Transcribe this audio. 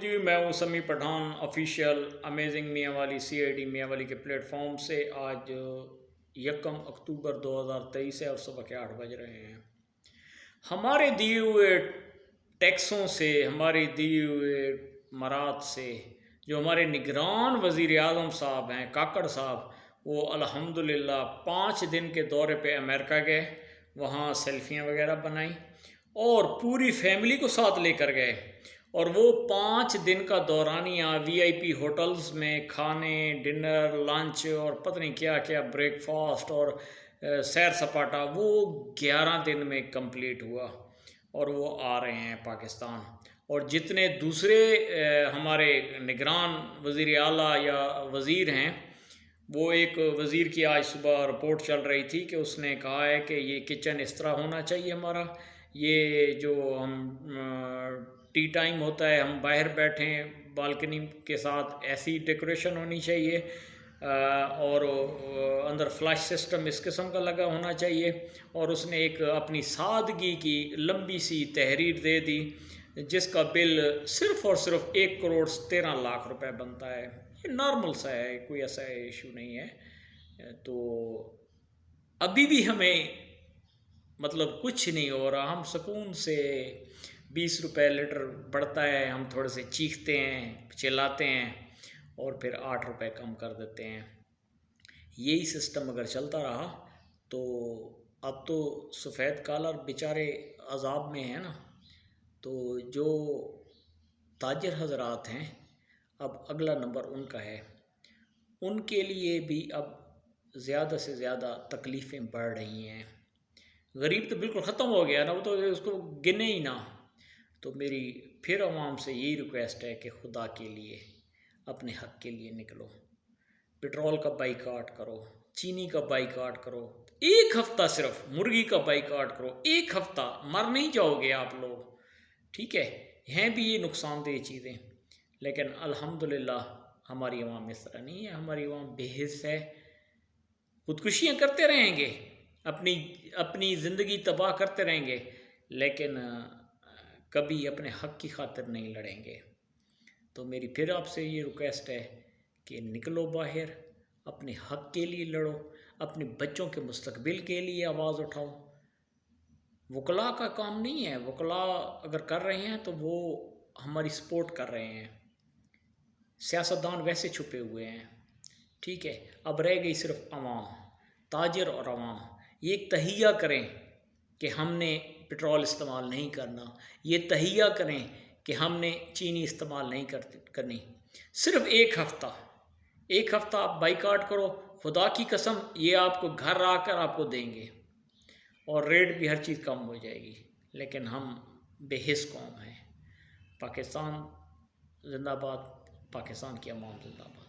جی میں ہوں سمی Pathan official amazing میاں والی CID میاں والی کے پلیٹ فارم سے آج 1 اکتوبر 2023 ہے اور صبح کے 8 بج رہے ہیں۔ ہمارے دیے ہوئے ٹیکسوں سے، ہمارے دیے ہوئے مرات سے جو ہمارے نگران وزیر اعظم صاحب ہیں کاکڑ صاحب، وہ الحمدللہ 5 دن کے دورے پہ امریکہ گئے، وہاں سیلفیاں وغیرہ بنائیں اور پوری فیملی کو ساتھ لے کر گئے، اور وہ 5 دن کا دورانیہ VIP ہوٹلز میں کھانے، ڈنر، لنچ اور پتہ نہیں کیا کیا، بریک فاسٹ اور سیر سپاٹا، وہ 11 دن میں کمپلیٹ ہوا اور وہ آ رہے ہیں پاکستان۔ اور جتنے دوسرے ہمارے نگران وزیر اعلیٰ یا وزیر ہیں، وہ ایک وزیر کی آج صبح رپورٹ چل رہی تھی کہ اس نے کہا ہے کہ یہ کچن اس طرح ہونا چاہیے ہمارا، یہ جو ہم ٹی ٹائم ہوتا ہے ہم باہر بیٹھیں بالکنی کے ساتھ، ایسی ڈیکوریشن ہونی چاہیے، اور اندر فلش سسٹم اس قسم کا لگا ہونا چاہیے۔ اور اس نے ایک اپنی سادگی کی لمبی سی تحریر دے دی جس کا بل صرف اور صرف 1,13,00,000 روپے بنتا ہے۔ یہ نارمل سا ہے، کوئی ایسا ایشو نہیں ہے۔ تو ابھی بھی ہمیں مطلب کچھ نہیں ہو رہا، ہم سکون سے 20 روپے لیٹر بڑھتا ہے، ہم تھوڑے سے چیختے ہیں، چلاتے ہیں اور پھر 8 روپے کم کر دیتے ہیں۔ یہی سسٹم اگر چلتا رہا تو اب تو سفید کالر بیچارے عذاب میں ہیں نا۔ تو جو تاجر حضرات ہیں، اب اگلا نمبر ان کا ہے، ان کے لیے بھی اب زیادہ سے زیادہ تکلیفیں بڑھ رہی ہیں۔ غریب تو بالکل ختم ہو گیا نا، وہ تو اس کو گنے ہی نہ۔ تو میری پھر عوام سے یہی ریکویسٹ ہے کہ خدا کے لیے اپنے حق کے لیے نکلو، پٹرول کا بائیکاٹ کرو، چینی کا بائیکاٹ کرو، 1 ہفتہ صرف مرغی کا بائیکاٹ کرو، 1 ہفتہ، مر نہیں جاؤ گے آپ لوگ، ٹھیک ہے؟ ہیں بھی یہ نقصان دہ چیزیں، لیکن الحمدللہ ہماری عوام اس طرح نہیں ہے، ہماری عوام بے حس ہے، خودکشیاں کرتے رہیں گے، اپنی زندگی تباہ کرتے رہیں گے، لیکن کبھی اپنے حق کی خاطر نہیں لڑیں گے۔ تو میری پھر آپ سے یہ ریکویسٹ ہے کہ نکلو باہر، اپنے حق کے لیے لڑو، اپنے بچوں کے مستقبل کے لیے آواز اٹھاؤ۔ وکلاء کا کام نہیں ہے، وکلاء اگر کر رہے ہیں تو وہ ہماری سپورٹ کر رہے ہیں، سیاستدان ویسے چھپے ہوئے ہیں، ٹھیک ہے؟ اب رہ گئی صرف عوام، تاجر اور عوام، یہ ایک تہیہ کریں کہ ہم نے پٹرول استعمال نہیں کرنا، یہ تہیہ کریں کہ ہم نے چینی استعمال نہیں کرنی، صرف 1 ہفتہ آپ بائیکاٹ کرو، خدا کی قسم یہ آپ کو گھر آ کر آپ کو دیں گے اور ریٹ بھی ہر چیز کم ہو جائے گی۔ لیکن ہم بے حس قوم ہیں۔ پاکستان زندہ باد، پاکستان کی عوام زندہ باد۔